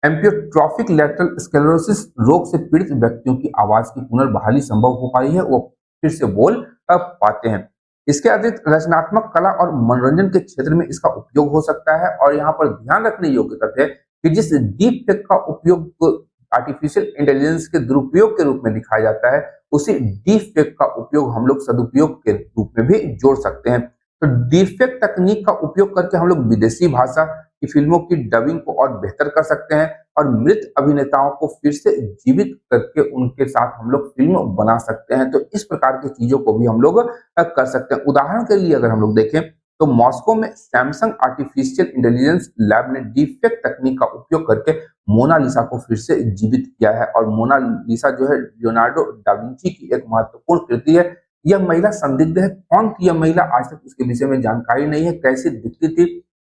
एम्फियोट्रोपिक लैटरल स्क्लेरोसिस रोग से पीड़ित व्यक्तियों की आवाज की पुनर्बहाली संभव हो पाई है, वो फिर से बोल पाते हैं। इसके अतिरिक्त रचनात्मक कला और मनोरंजन के क्षेत्र में इसका उपयोग हो सकता है। और यहाँ पर ध्यान रखने योग्य तथ्य है कि जिस डीप फेक का उपयोग आर्टिफिशियल इंटेलिजेंस के दुरुपयोग के रूप में दिखाया जाता है, उसी डीप फेक का उपयोग हम लोग सदुपयोग के रूप में भी जोड़ सकते हैं। तो डीफेक्ट तकनीक का उपयोग करके हम लोग विदेशी भाषा की फिल्मों की डबिंग को और बेहतर कर सकते हैं और मृत अभिनेताओं को फिर से जीवित करके उनके साथ हम लोग फिल्म बना सकते हैं। तो इस प्रकार की चीजों को भी हम लोग कर सकते हैं। उदाहरण के लिए अगर हम लोग देखें तो मॉस्को में सैमसंग आर्टिफिशियल इंटेलिजेंस लैब ने डीफेक्ट तकनीक का उपयोग करके मोनालिसा को फिर से जीवित किया है। और मोनालिसा जो है लियोनार्डो डा विंची की एक महत्वपूर्ण कृति है। यह महिला संदिग्ध है। कौन थी यह महिला, आज तक इसके विषय में जानकारी नहीं है। कैसी दिखती थी,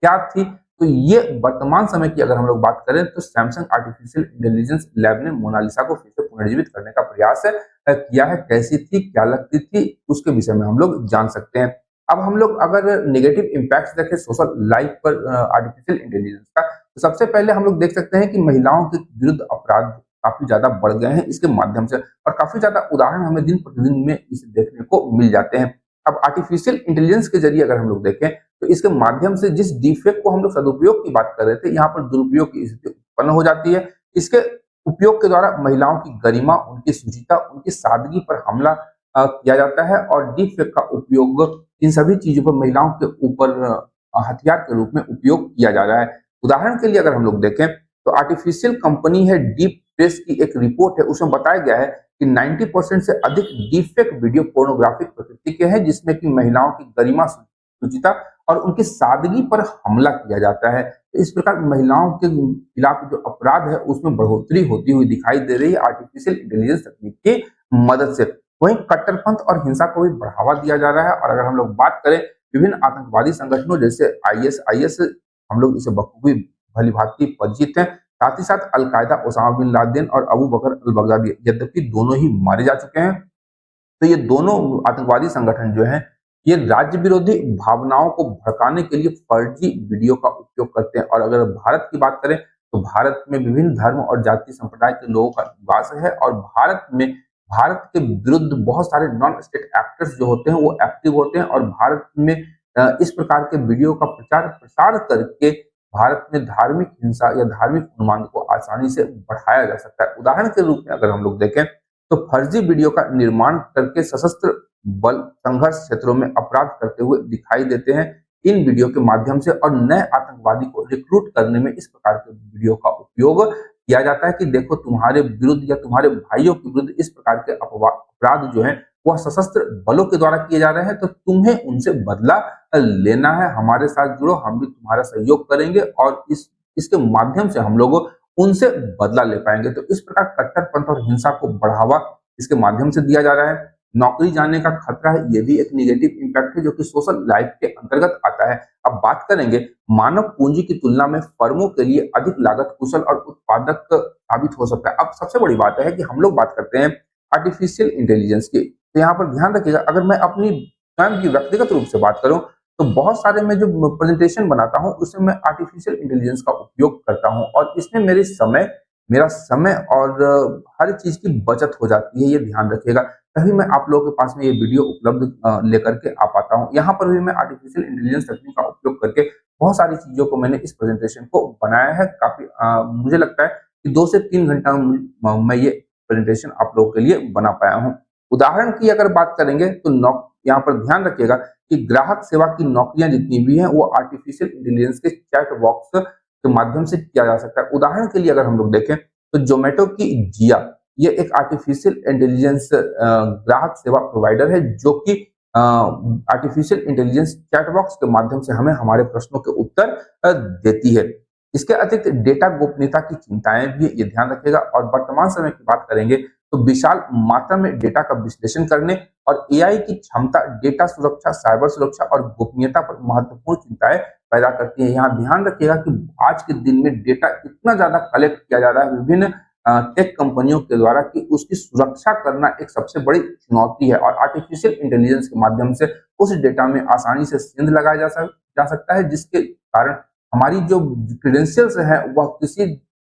क्या थी, तो ये वर्तमान समय की अगर हम लोग बात करें तो सैमसंग आर्टिफिशियल इंटेलिजेंस लैब ने मोनालिसा को फिर से पुनर्जीवित करने का प्रयास किया है। कैसी थी, क्या लगती थी, उसके विषय में हम लोग जान सकते हैं। अब हम लोग अगर नेगेटिव इम्पैक्ट देखें सोशल लाइफ पर आर्टिफिशियल इंटेलिजेंस का, तो सबसे पहले हम लोग देख सकते हैं कि महिलाओं के विरुद्ध अपराध काफी ज्यादा बढ़ गए हैं इसके माध्यम से, और काफी ज्यादा उदाहरण हमें दिन प्रतिदिन में इसे देखने को मिल जाते हैं। अब आर्टिफिशियल इंटेलिजेंस के जरिए अगर हम लोग देखें तो इसके माध्यम से जिस डिफेक्ट को हम लोग सदुपयोग की बात कर रहे थे, यहाँ पर दुरुपयोग की स्थिति उत्पन्न हो जाती है। इसके उपयोग के द्वारा महिलाओं की गरिमा, उनकी शुचिता, उनकी सादगी पर हमला किया जाता है और डिफेक्ट का उपयोग इन सभी चीजों पर महिलाओं के ऊपर हथियार के रूप में उपयोग किया जा रहा है। उदाहरण के लिए अगर हम लोग देखें तो आर्टिफिशियल कंपनी है डीप प्रेस की एक रिपोर्ट है, उसमें बताया गया है कि 90% से अधिक डीफेक्ट वीडियो पोर्नोग्राफिक प्रकृति के हैं, जिसमें कि महिलाओं की गरिमा, शुचिता और उनकी सादगी पर हमला किया जाता है। तो इस प्रकार महिलाओं के खिलाफ जो अपराध है उसमें बढ़ोतरी होती हुई दिखाई दे रही है आर्टिफिशियल इंटेलिजेंस तकनीक की मदद से। वहीं कट्टरपंथ और हिंसा को भी बढ़ावा दिया जा रहा है। और अगर हम लोग बात करें विभिन्न आतंकवादी संगठनों जैसे आईएस, हम लोग इसे बखूबी भली भांति परिचित हैं। साथ ही साथ अलकायदा, ओसामा बिन लादेन और अबू बकर अल बगदादी, यद्यपि दोनों ही मारे जा चुके हैं, तो ये दोनों आतंकवादी संगठन जो हैं ये राज्य विरोधी भावनाओं को भड़काने के लिए फर्जी वीडियो का उपयोग करते हैं। और अगर भारत की बात करें तो भारत में विभिन्न धर्म और जाति संप्रदाय के लोगों का निवास है और भारत के विरुद्ध बहुत सारे नॉन स्टेट एक्टर्स जो होते हैं वो एक्टिव होते हैं और भारत में इस प्रकार के वीडियो का प्रचार प्रसार करके भारत में धार्मिक हिंसा या धार्मिक उन्माद को आसानी से बढ़ाया जा सकता है। उदाहरण के रूप में अगर हम लोग देखें तो फर्जी वीडियो का निर्माण करके सशस्त्र बल संघर्ष क्षेत्रों में अपराध करते हुए दिखाई देते हैं इन वीडियो के माध्यम से। और नए आतंकवादी को रिक्रूट करने में इस प्रकार के वीडियो का उपयोग किया जाता है कि देखो तुम्हारे विरुद्ध या तुम्हारे भाइयों के विरुद्ध इस प्रकार के अपराध जो है वह सशस्त्र बलों के द्वारा किए जा रहे हैं, तो तुम्हें उनसे बदला लेना है, हमारे साथ जुड़ो, हम भी तुम्हारा सहयोग करेंगे और इसके माध्यम से हम लोग उनसे बदला ले पाएंगे। तो इस प्रकार कट्टरपंथ और हिंसा को बढ़ावा इसके माध्यम से दिया जा रहा है। नौकरी जाने का खतरा है, ये भी एक निगेटिव इम्पैक्ट है जो कि सोशल लाइफ के अंतर्गत आता है। अब बात करेंगे मानव पूंजी की तुलना में फर्मों के लिए अधिक लागत कुशल और उत्पादक साबित हो सकता है। अब सबसे बड़ी बात है कि हम लोग बात करते हैं आर्टिफिशियल इंटेलिजेंस की, तो यहाँ पर ध्यान रखिएगा, अगर मैं अपनी स्वयं की व्यक्तिगत रूप से बात करूं तो बहुत सारे मैं जो प्रेजेंटेशन बनाता हूं उसमें मैं आर्टिफिशियल इंटेलिजेंस का उपयोग करता हूं और इसमें मेरे समय, मेरा समय और हर चीज की बचत हो जाती है, ये ध्यान रखिएगा। तभी मैं आप लोगों के पास में ये वीडियो उपलब्ध लेकर के आ पाता हूँ। यहाँ पर भी मैं आर्टिफिशियल इंटेलिजेंस तकनीक का उपयोग करके बहुत सारी चीजों को मैंने इस प्रेजेंटेशन को बनाया है। काफी मुझे लगता है कि 2 से 3 घंटा मैं ये प्रेजेंटेशन आप लोगों के लिए बना पाया हूँ। उदाहरण की अगर बात करेंगे तो यहाँ पर ध्यान रखिएगा कि ग्राहक सेवा की नौकरियां जितनी भी हैं वो आर्टिफिशियल इंटेलिजेंस के चैट बॉक्स के माध्यम से किया जा सकता है। उदाहरण के लिए अगर हम लोग देखें तो जोमेटो की जिया, ये एक आर्टिफिशियल इंटेलिजेंस ग्राहक सेवा प्रोवाइडर है जो कि आर्टिफिशियल इंटेलिजेंस चैट बॉक्स के माध्यम से हमें हमारे प्रश्नों के उत्तर देती है। इसके अतिरिक्त डेटा गोपनीयता की चिंताएं भी ये ध्यान रखेगा। और वर्तमान समय की बात करेंगे तो विशाल मात्रा में डेटा का विश्लेषण करने और एआई की क्षमता डेटा सुरक्षा, साइबर सुरक्षा और गोपनीयता पर महत्वपूर्ण चिंताएं पैदा करती है। यहाँ ध्यान रखिएगा कि आज के दिन में डेटा इतना ज्यादा कलेक्ट किया जा रहा है विभिन्न टेक कंपनियों के द्वारा कि उसकी सुरक्षा करना एक सबसे बड़ी चुनौती है। और आर्टिफिशियल इंटेलिजेंस के माध्यम से उस डेटा में आसानी से सेंध लगाया जा सकता है, जिसके कारण हमारी जो क्रेडेंशियल्स है वह किसी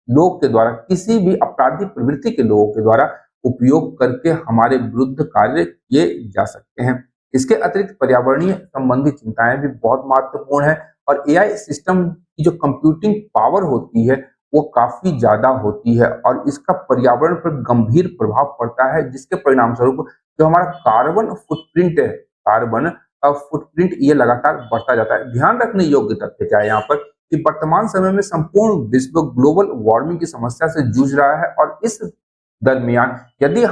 लोग के द्वारा, किसी भी अपराधी प्रवृत्ति के लोगों के द्वारा उपयोग करके हमारे विरुद्ध कार्य किए जा सकते हैं। इसके अतिरिक्त पर्यावरणीय संबंधी चिंताएं भी बहुत महत्वपूर्ण है। और एआई सिस्टम की जो कंप्यूटिंग पावर होती है वो काफी ज्यादा होती है और इसका पर्यावरण पर गंभीर प्रभाव पड़ता है, जिसके परिणाम स्वरूप जो हमारा कार्बन फुटप्रिंट है, कार्बन फुटप्रिंट ये लगातार बढ़ता जाता है। ध्यान रखने योग्य तथ्य क्या है यहाँ पर कि वर्तमान समय में संपूर्ण विश्व ग्लोबल वार्मिंग की समस्या से जूझ रहा है। और इस दरमियान यदि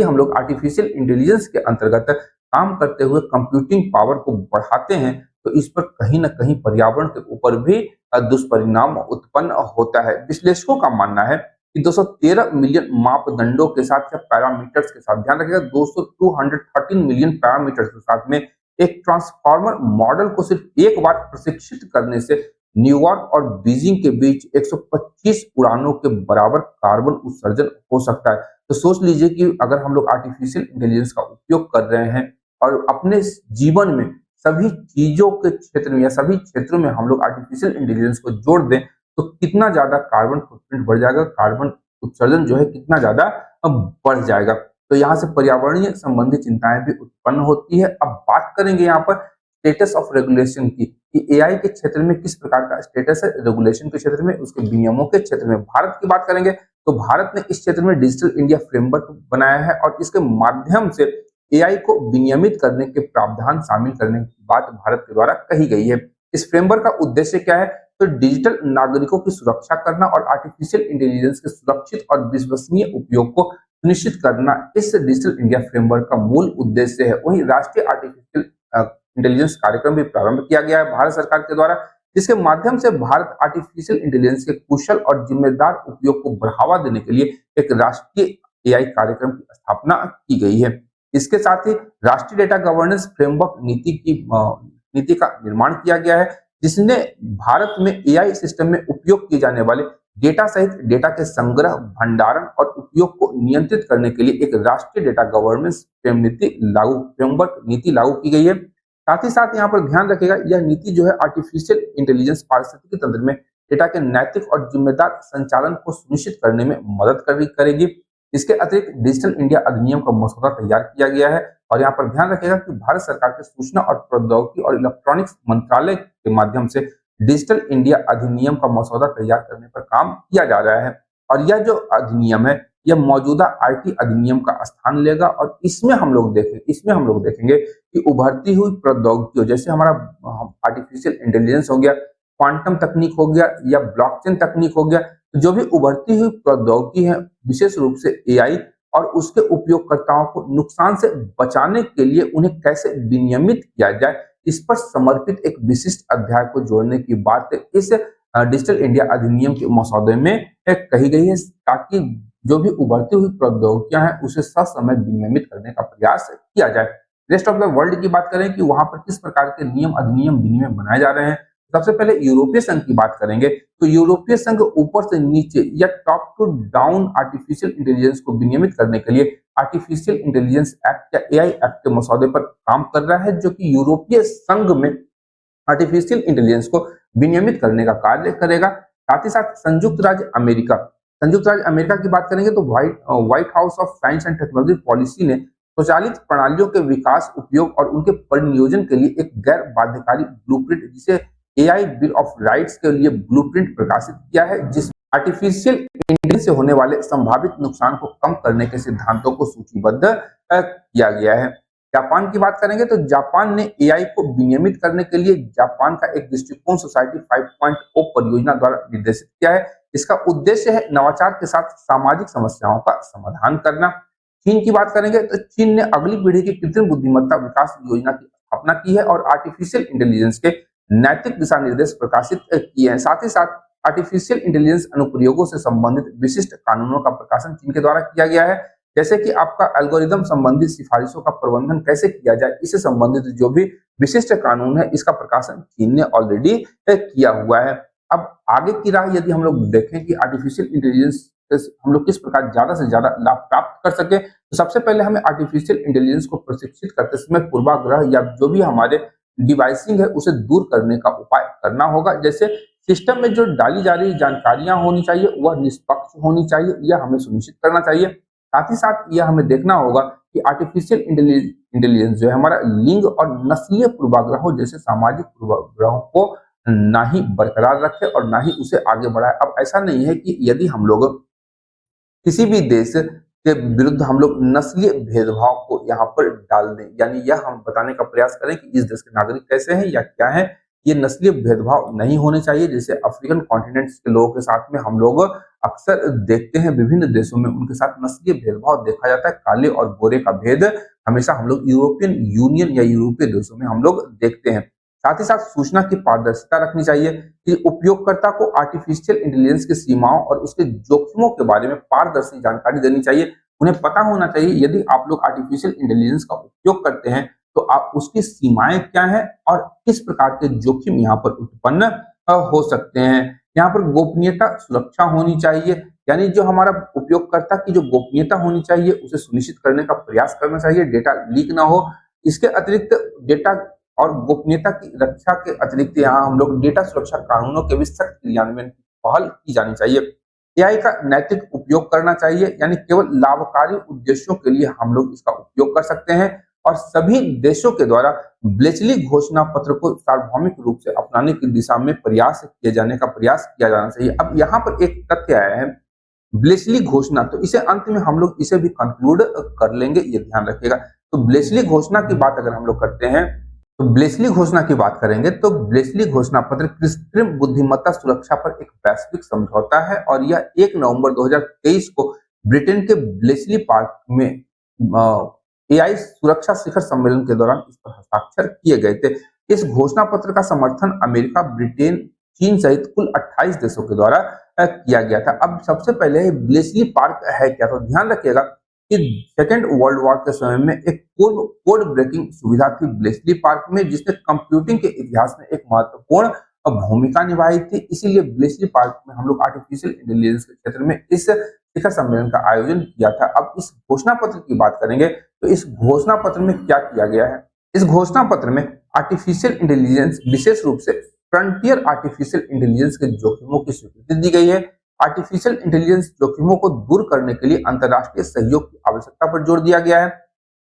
हम लोग आर्टिफिशियल इंटेलिजेंस के अंतर्गत काम करते हुए कंप्यूटिंग पावर को बढ़ाते हैं तो इस पर कहीं ना कहीं पर्यावरण के ऊपर भी दुष्परिणाम उत्पन्न होता है। विश्लेषकों का मानना है कि 213 मिलियन मापदंडों के साथ या पैरामीटर्स के साथ, ध्यान रखिएगा 213 मिलियन पैरामीटर्स के साथ में एक ट्रांसफॉर्मर मॉडल को सिर्फ एक बार प्रशिक्षित करने से न्यूयॉर्क और बीजिंग के बीच 125 उड़ानों के बराबर कार्बन उत्सर्जन हो सकता है। तो सोच लीजिए कि अगर हम लोग आर्टिफिशियल इंटेलिजेंस का उपयोग कर रहे हैं और अपने जीवन में सभी चीजों के क्षेत्र में या सभी क्षेत्रों में हम लोग आर्टिफिशियल इंटेलिजेंस को जोड़ दें तो कितना ज्यादा कार्बन फुटप्रिंट बढ़ जाएगा, कार्बन उत्सर्जन जो है कितना ज्यादा बढ़ जाएगा। तो यहाँ से पर्यावरणीय संबंधी चिंताएं भी उत्पन्न होती है। अब बात करेंगे यहाँ पर स्टेटस ऑफ रेगुलेशन की कि एआई के क्षेत्र में किस प्रकार का स्टेटस है, रेगुलेशन के क्षेत्र में, उसके विनियमों के क्षेत्र में। भारत की बात करेंगे तो भारत ने इस क्षेत्र में डिजिटल इंडिया फ्रेमवर्क बनाया है और इसके माध्यम से एआई को विनियमित करने के प्रावधान शामिल करने की बात भारत के द्वारा कही गई है। इस फ्रेमवर्क का उद्देश्य क्या है तो डिजिटल नागरिकों की सुरक्षा करना और आर्टिफिशियल इंटेलिजेंस के सुरक्षित और विश्वसनीय उपयोग को सुनिश्चित करना इस डिजिटल इंडिया फ्रेमवर्क का मूल उद्देश्य है। वहीं राष्ट्रीय आर्टिफिशियल इंटेलिजेंस कार्यक्रम भी प्रारंभ किया गया है भारत सरकार के द्वारा, जिसके माध्यम से भारत आर्टिफिशियल इंटेलिजेंस के कुशल और जिम्मेदार उपयोग को बढ़ावा देने के लिए एक राष्ट्रीय एआई कार्यक्रम की स्थापना की गई है। इसके साथ ही राष्ट्रीय डेटा गवर्नेंस फ्रेमवर्क नीति का निर्माण किया गया है, जिसने भारत में एआई सिस्टम में उपयोग किए जाने वाले डेटा सहित डेटा के संग्रह, भंडारण और उपयोग को नियंत्रित करने के लिए एक राष्ट्रीय डेटा गवर्नेंस फ्रेमवर्क नीति लागू की गई है। साथ ही साथ यहाँ पर ध्यान रखिएगा यह नीति जो है आर्टिफिशियल इंटेलिजेंस पारिस्थितिकी तंत्र में डेटा के नैतिक और जिम्मेदार संचालन को सुनिश्चित करने में मदद करेगी। इसके अतिरिक्त डिजिटल इंडिया अधिनियम का मसौदा तैयार किया गया है और यहाँ पर ध्यान रखिएगा कि भारत सरकार के सूचना और प्रौद्योगिकी और इलेक्ट्रॉनिक्स मंत्रालय के माध्यम से डिजिटल इंडिया अधिनियम का मसौदा तैयार करने पर काम किया जा रहा है। और यह जो अधिनियम है यह मौजूदा आईटी अधिनियम का स्थान लेगा और इसमें हम लोग देखेंगे कि उभरती हुई प्रौद्योगिकियों जैसे हमारा आर्टिफिशियल इंटेलिजेंस हो गया, क्वांटम तकनीक हो गया या ब्लॉकचेन तकनीक हो गया, तो जो भी उभरती हुई प्रौद्योगिकी है विशेष रूप से एआई और उसके उपयोगकर्ताओं को नुकसान से बचाने के लिए उन्हें कैसे विनियमित किया जाए, इस पर समर्पित एक विशिष्ट अध्याय को जोड़ने की बात इस डिजिटल इंडिया अधिनियम के मसौदे में कही गई है, ताकि जो भी उभरती हुई प्रौद्योगिकियां हैं उसे ससमय विनियमित करने का प्रयास किया जाए। रेस्ट ऑफ द वर्ल्ड की बात करें कि वहां पर किस प्रकार के नियम अधिनियम विनियम बनाए जा रहे हैं, सबसे पहले यूरोपीय संघ की बात करेंगे तो यूरोपीय संघ ऊपर से नीचे या top to down artificial intelligence को विनियमित करने के लिए आर्टिफिशियल इंटेलिजेंस एक्ट या एआई एक्ट के मसौदे पर काम कर रहा है, जो कि यूरोपीय संघ में आर्टिफिशियल इंटेलिजेंस को विनियमित करने का कार्य करेगा। साथ ही साथ संयुक्त राज्य अमेरिका की बात करेंगे तो white house of science and technology policy ने स्वचालित प्रणालियों के विकास, उपयोग और उनके परिनियोजन के लिए एक गैर बाध्यकारी ब्लूप्रिंट, जिसे एआई बिल ऑफ राइट्स के लिए ब्लूप्रिंट प्रकाशित किया है, जिस आर्टिफिशियल इंटेलिजेंस से होने वाले संभावित नुकसान को कम करने के सिद्धांतों को सूचीबद्ध किया गया है। जापान की बात करेंगे तो जापान ने एआई को विनियमित करने के लिए जापान का एक दृष्टिकोण सोसाइटी 5.0 परियोजना द्वारा निर्देशित किया है। इसका उद्देश्य है नवाचार के साथ सामाजिक समस्याओं का समाधान करना। चीन की बात करेंगे तो चीन ने अगली पीढ़ी की कृत्रिम बुद्धिमत्ता विकास योजना की स्थापना की है और आर्टिफिशियल इंटेलिजेंस के नैतिक दिशा निर्देश प्रकाशित किए हैं। साथ ही साथ आर्टिफिशियल इंटेलिजेंस अनुप्रयोगों से संबंधित विशिष्ट कानूनों का प्रकाशन चीन के द्वारा किया गया है, जैसे कि आपका एल्गोरिदम संबंधित सिफारिशों का प्रबंधन कैसे किया जाए, इससे संबंधित जो भी विशिष्ट कानून है, इसका प्रकाशन चीन ने ऑलरेडी किया हुआ है। अब आगे की राह यदि हम लोग देखें कि आर्टिफिशियल इंटेलिजेंस हम लोग किस प्रकार ज्यादा से ज्यादा लाभ प्राप्त कर सके, तो सबसे पहले हमें आर्टिफिशियल इंटेलिजेंस को प्रशिक्षित करते समय पूर्वाग्रह या जो भी हमारे डिवाइसिंग है उसे दूर करने का उपाय करना होगा। जैसे सिस्टम में जो डाली जा रही जानकारियां होनी चाहिए वह निष्पक्ष होनी चाहिए, यह हमें सुनिश्चित करना चाहिए। साथ ही साथ यह हमें देखना होगा कि आर्टिफिशियल इंटेलिजेंस जो है हमारा लिंग और नस्लीय पूर्वाग्रहों जैसे सामाजिक पूर्वाग्रहों को ना ही बरकरार रखे और ना ही उसे आगे बढ़ाए। अब ऐसा नहीं है कि यदि हम लोग किसी भी देश के विरुद्ध हम लोग नस्लीय भेदभाव को यहाँ पर डाल दें, यानी यह हम बताने का प्रयास करें कि इस देश के नागरिक कैसे हैं या क्या है, ये नस्लीय भेदभाव नहीं होने चाहिए। जैसे अफ्रीकन कॉन्टिनेंट्स के लोगों के साथ में हम लोग अक्सर देखते हैं, विभिन्न देशों में उनके साथ नस्लीय भेदभाव देखा जाता है। काले और गोरे का भेद हमेशा हम लोग यूरोपियन यूनियन या यूरोपीय देशों में हम लोग देखते हैं। साथ ही साथ सूचना की पारदर्शिता रखनी चाहिए कि उपयोगकर्ता को आर्टिफिशियल इंटेलिजेंस की सीमाओं और उसके जोखिमों के बारे में पारदर्शी जानकारी देनी चाहिए। उन्हें पता होना चाहिए यदि आप लोग आर्टिफिशियल इंटेलिजेंस का उपयोग करते हैं तो आप उसकी सीमाएं क्या हैं और किस प्रकार के जोखिम यहाँ पर उत्पन्न हो सकते हैं। यहाँ पर गोपनीयता सुरक्षा होनी चाहिए, यानी जो हमारा उपयोगकर्ता की जो गोपनीयता होनी चाहिए उसे सुनिश्चित करने का प्रयास करना चाहिए, डेटा लीक ना हो। इसके अतिरिक्त डेटा और गोपनीयता की रक्षा के अतिरिक्त यहाँ हम लोग डेटा सुरक्षा कानूनों के भी सख्त क्रियान्वयन की पहल की जानी चाहिए। एआई का नैतिक उपयोग करना चाहिए, यानी केवल लाभकारी उद्देश्यों के लिए हम लोग इसका उपयोग कर सकते हैं और सभी देशों के द्वारा ब्लेचली घोषणा पत्र को सार्वभौमिक रूप से अपनाने की दिशा में प्रयास किए जाने का प्रयास किया जाना चाहिए। अब यहाँ पर एक तथ्य आया है, ब्लेचली घोषणा, तो इसे अंत में हम लोग इसे भी कंक्लूड कर लेंगे, ये ध्यान रखिएगा। तो ब्लेचली घोषणा की बात अगर हम लोग करते हैं तो ब्लेचली घोषणा की बात करेंगे तो ब्लेचली घोषणा पत्र कृत्रिम बुद्धिमत्ता सुरक्षा पर एक वैश्विक समझौता है और यह 1 नवंबर 2023 को ब्रिटेन के ब्लेचली पार्क में एआई सुरक्षा शिखर सम्मेलन के दौरान इस पर हस्ताक्षर किए गए थे। इस घोषणा पत्र का समर्थन अमेरिका, ब्रिटेन, चीन सहित कुल 28 देशों के द्वारा किया गया था। अब सबसे पहले ब्लेचली पार्क है क्या, तो ध्यान रखिएगा कि सेकेंड वर्ल्ड वॉर के समय में एक कोड ब्रेकिंग सुविधा थी ब्लेचली पार्क में, जिसने कंप्यूटिंग के इतिहास में एक महत्वपूर्ण भूमिका निभाई थी। इसीलिए ब्लेचली पार्क में हम लोग आर्टिफिशियल इंटेलिजेंस के क्षेत्र में इस शिखर सम्मेलन का आयोजन किया था। अब इस घोषणा पत्र की बात करेंगे तो इस घोषणा पत्र में क्या किया गया है। इस घोषणा पत्र में आर्टिफिशियल इंटेलिजेंस, विशेष रूप से फ्रंटियर आर्टिफिशियल इंटेलिजेंस के जोखिमों की स्वीकृति दी गई है। आर्टिफिशियल इंटेलिजेंस जोखिमों को दूर करने के लिए अंतर्राष्ट्रीय सहयोग की आवश्यकता पर जोर दिया गया है।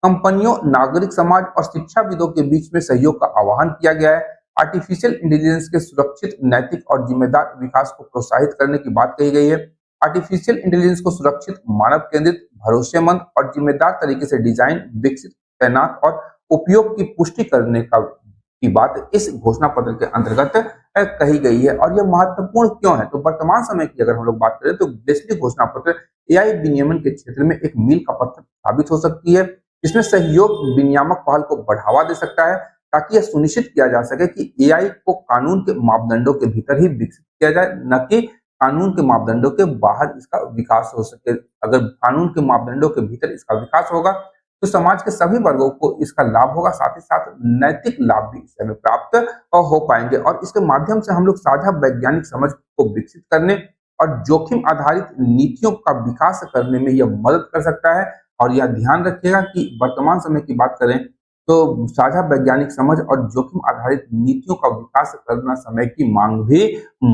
कंपनियों, नागरिक समाज और शिक्षाविदों के बीच में सहयोग का आह्वान किया गया है। आर्टिफिशियल इंटेलिजेंस के सुरक्षित, नैतिक और जिम्मेदार विकास को प्रोत्साहित करने की बात कही गई है। आर्टिफिशियल इंटेलिजेंस को सुरक्षित, मानव केंद्रित, भरोसेमंद और जिम्मेदार तरीके से डिजाइन, विकसित, तैनात और उपयोग की पुष्टि करने की बात इस घोषणा पत्र के अंतर्गत कही गई है। और यह महत्वपूर्ण क्यों है, तो वर्तमान समय की अगर हम लोग बात करें तो ब्लेचली घोषणा पत्र एआई विनियमन के क्षेत्र में एक मील का पत्थर साबित हो सकती है। इसमें सहयोग विनियामक पहल को बढ़ावा दे सकता है ताकि यह सुनिश्चित किया जा सके कि एआई को कानून के मापदंडों के भीतर ही विकसित किया जाए, न कि कानून के मापदंडों के बाहर इसका विकास हो सके। अगर कानून के मापदंडों के भीतर इसका विकास होगा तो समाज के सभी वर्गों को इसका लाभ होगा, साथ ही साथ नैतिक लाभ भी इससे हमें प्राप्त हो पाएंगे और इसके माध्यम से हम लोग साझा वैज्ञानिक समझ को विकसित करने और जोखिम आधारित नीतियों का विकास करने में यह मदद कर सकता है। और यह ध्यान रखिएगा कि वर्तमान समय की बात करें तो साझा वैज्ञानिक समझ और जोखिम आधारित नीतियों का विकास करना समय की मांग भी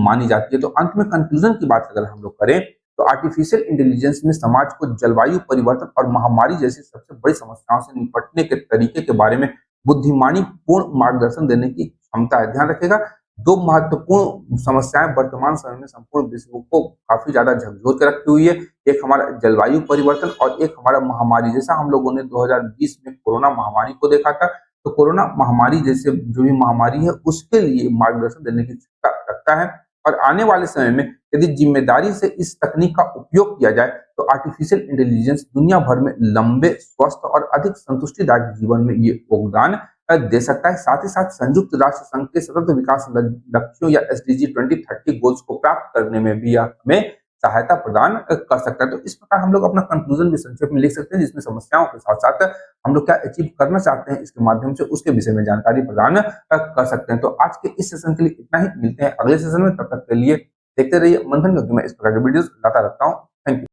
मानी जाती है। तो अंत में कंक्लूजन की बात अगर हम लोग करें तो आर्टिफिशियल इंटेलिजेंस ने समाज को जलवायु परिवर्तन और महामारी जैसी सबसे बड़ी समस्याओं से निपटने के तरीके के बारे में बुद्धिमानी पूर्ण मार्गदर्शन देने की क्षमता है। ध्यान रखिएगा, दो महत्वपूर्ण समस्याएं वर्तमान समय में संपूर्ण विश्व को काफी ज्यादा झकझोर के रखी हुई है। एक हमारा जलवायु परिवर्तन और एक हमारा महामारी। जैसा हम लोगों ने 2020 में कोरोना महामारी को देखा था, तो कोरोना महामारी जैसे जो भी महामारी है उसके लिए मार्गदर्शन देने की क्षमता रखता है। और आने वाले समय में यदि जिम्मेदारी से इस तकनीक का उपयोग किया जाए तो आर्टिफिशियल इंटेलिजेंस दुनिया भर में लंबे, स्वस्थ और अधिक संतुष्टिदायक जीवन में ये योगदान दे सकता है। साथ ही साथ संयुक्त राष्ट्र संघ के सतत विकास लक्ष्यों या एसडीजी 2030 गोल्स को प्राप्त करने में भी यह हमें सहायता प्रदान कर सकता है। तो इस प्रकार हम लोग अपना कंक्लूजन भी संक्षेप में लिख सकते हैं, जिसमें समस्याओं के साथ साथ हम लोग क्या अचीव करना चाहते हैं इसके माध्यम से उसके विषय में जानकारी प्रदान कर सकते हैं। तो आज के इस सेशन के लिए इतना ही, मिलते हैं अगले सेशन में। तब तक के लिए देखते रहिए मंथन, क्योंकि मैं इस प्रकार के वीडियोस लाता रहता हूँ। Thank you.